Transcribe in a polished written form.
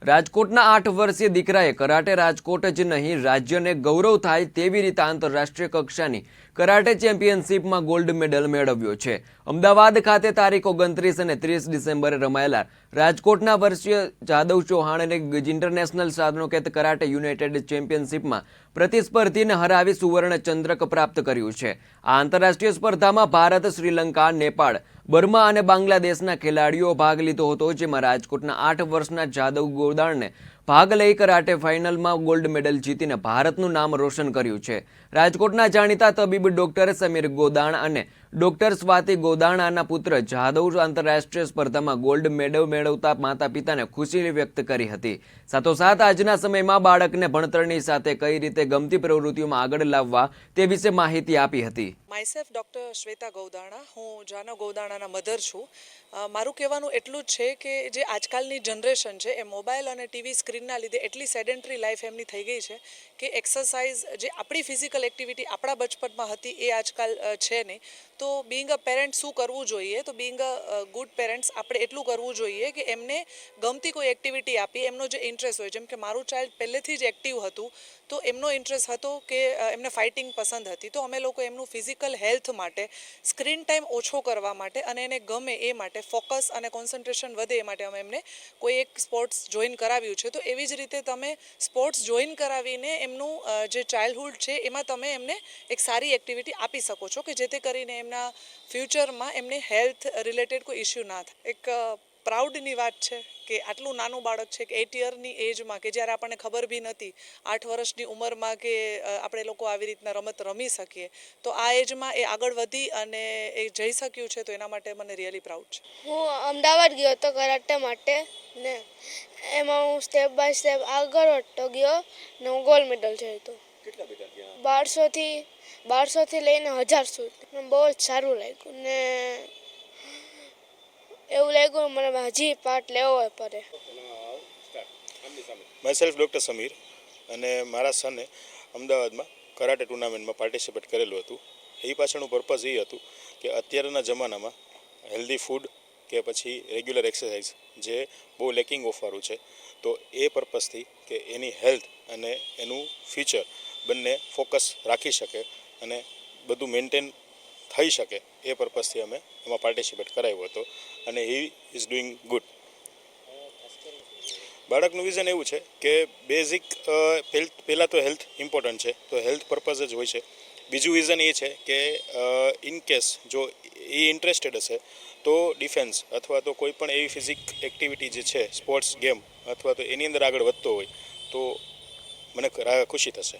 રાજકોટના 8 વર્ષીય દીકરાએ કરાટે રાજકોટ જ નહીં રાજ્યને ગૌરવ થાય તેવી રીતે આંતરરાષ્ટ્રીય કક્ષાની કરાટે ચેમ્પિયનશિપમાં ગોલ્ડ મેડલ મેળવ્યો છે। અમદાવાદ ખાતે તારીખ 29 અને 30 ડિસેમ્બરે રમાયેલા રાજકોટના વર્ષીય જાદવ ચૌહાણે ઇન્ટરનેશનલ સાધનોકેત કરાટે યુનાઇટેડ ચેમ્પિયનશિપમાં પ્રતિસ્પર્ધીને હરાવી સુવર્ણ ચંદ્રક પ્રાપ્ત કર્યું છે। આ આંતરરાષ્ટ્રીય સ્પર્ધામાં ભારત, શ્રીલંકા, નેપાળ, બર્મા અને બાંગ્લાદેશના ખેલાડીઓ ભાગ લીધો હતો, જેમાં રાજકોટના 8 વર્ષના જાદવ ગોદાણને ભાગ લઈ કરાટે ફાઇનલમાં ગોલ્ડ મેડલ જીતીને ભારતનું નામ રોશન કર્યું છે। રાજકોટના જાણીતા તબીબ ડોક્ટર સમીર ગોદાણ અને ડોક્ટર સ્વાતિ ગોદાણાના પુત્ર જાદવ આંતરરાષ્ટ્રીય સ્પર્ધામાં ગોલ્ડ મેડલ મેળવતા માતા પિતાને ખુશી વ્યક્ત કરી હતી। સાથોસાથ આજના સમયમાં બાળકને ભણતરની સાથે કઈ રીતે ગમતી પ્રવૃત્તિઓમાં આગળ લાવવા તે વિશે માહિતી આપી હતી। માયસેલ્ફ ડૉક્ટર શ્વેતા ગૌદાણા, હું જાનવ ગૌદાણાના મધર છું। મારું કહેવાનું એટલું જ છે કે જે આજકાલની જનરેશન છે એ મોબાઈલ અને ટીવી સ્ક્રીનના લીધે એટલી સેડેન્ટરી લાઈફ એમની થઈ ગઈ છે કે એક્સરસાઇઝ જે આપણી ફિઝિકલ એક્ટિવિટી આપણા બચપનમાં હતી એ આજકાલ છે નહીં। તો બિંગ અ પેરેન્ટ શું કરવું જોઈએ, તો બિંગ અ ગુડ પેરેન્ટ્સ આપણે એટલું કરવું જોઈએ કે એમને ગમતી કોઈ એક્ટિવિટી આપી, એમનો જે ઇન્ટરેસ્ટ હોય, જેમ કે મારું ચાઇલ્ડ પહેલેથી જ એક્ટિવ હતું તો એમનો ઇન્ટરેસ્ટ હતો કે એમને ફાઇટિંગ પસંદ હતી, તો અમે લોકો એમનું ફિઝિકલ હેલ્થ માટે, સ્ક્રીન ટાઈમ ઓછો કરવા માટે અને એને ગમે એ માટે, ફોકસ અને કોન્સન્ટ્રેશન વધે એ માટે અમે એમને કોઈ એક સ્પોર્ટ્સ જોઈન કરાવ્યું છે। તો એવી જ રીતે તમે સ્પોર્ટ્સ જોઈન કરાવીને એમનું જે ચાઇલ્ડહુડ છે એમાં તમે એમને એક સારી એક્ટિવિટી આપી શકો છો કે જેથી કરીને એમના ફ્યુચરમાં એમને હેલ્થ રિલેટેડ કોઈ ઇસ્યુ ના થાય। એક પ્રાઉડની વાત છે કે આટલું નાનું બાળક છે કે 8 યરની એજમાં, કે જ્યારે આપણને ખબર બી નથી 8 વર્ષની ઉંમરમાં કે આપણે લોકો આવી રીતના રમત રમી શકીએ, તો આ એજમાં એ આગળ વધી અને એ જઈ શક્યું છે, તો એના માટે મને રિયલી પ્રાઉડ છે। હું અમદાવાદ ગયો હતો કરાટે માટે ને એમાં હું સ્ટેપ બાય સ્ટેપ આગળ વધતો ગયો ને હું ગોલ્ડ મેડલ જીત્યો। કેટલા બેટા ત્યાં? 1200 થી લઈને 1000 સુધી બહુ જ સારું લાગ્યું ને એવું લાગ્યું મને હજી પાર્ટ લેવો પડે। માયસેલ્ફ ડૉક્ટર સમીર, અને મારા સને અમદાવાદમાં કરાટે ટુર્નામેન્ટમાં પાર્ટિસિપેટ કરેલું હતું। એ પાછળનું પર્પઝ એ હતું કે અત્યારના જમાનામાં હેલ્ધી ફૂડ કે પછી રેગ્યુલર એક્સરસાઇઝ જે બહુ લેકિંગ ઓફવાળું છે, તો એ પર્પઝથી કે એની હેલ્થ અને એનું ફ્યુચર બંને ફોકસ રાખી શકે અને બધું મેન્ટેન થઈ શકે એ પર્પઝથી અમે એમાં પાર્ટિસિપેટ કરાવ્યો હતો અને હી ઇઝ ડુઈંગ ગુડ। બાળકનું વિઝન એવું છે કે બેઝિક પહેલાં તો હેલ્થ ઇમ્પોર્ટન્ટ છે, તો હેલ્થ પર્પઝ જ હોય છે। બીજું વિઝન એ છે કે ઇન કેસ જો એ ઇન્ટરેસ્ટેડ હશે તો ડિફેન્સ અથવા તો કોઈ પણ એવી ફિઝિક એક્ટિવિટી જે છે, સ્પોર્ટ્સ ગેમ અથવા તો એની અંદર આગળ વધતો હોય તો મને ખુશી થશે।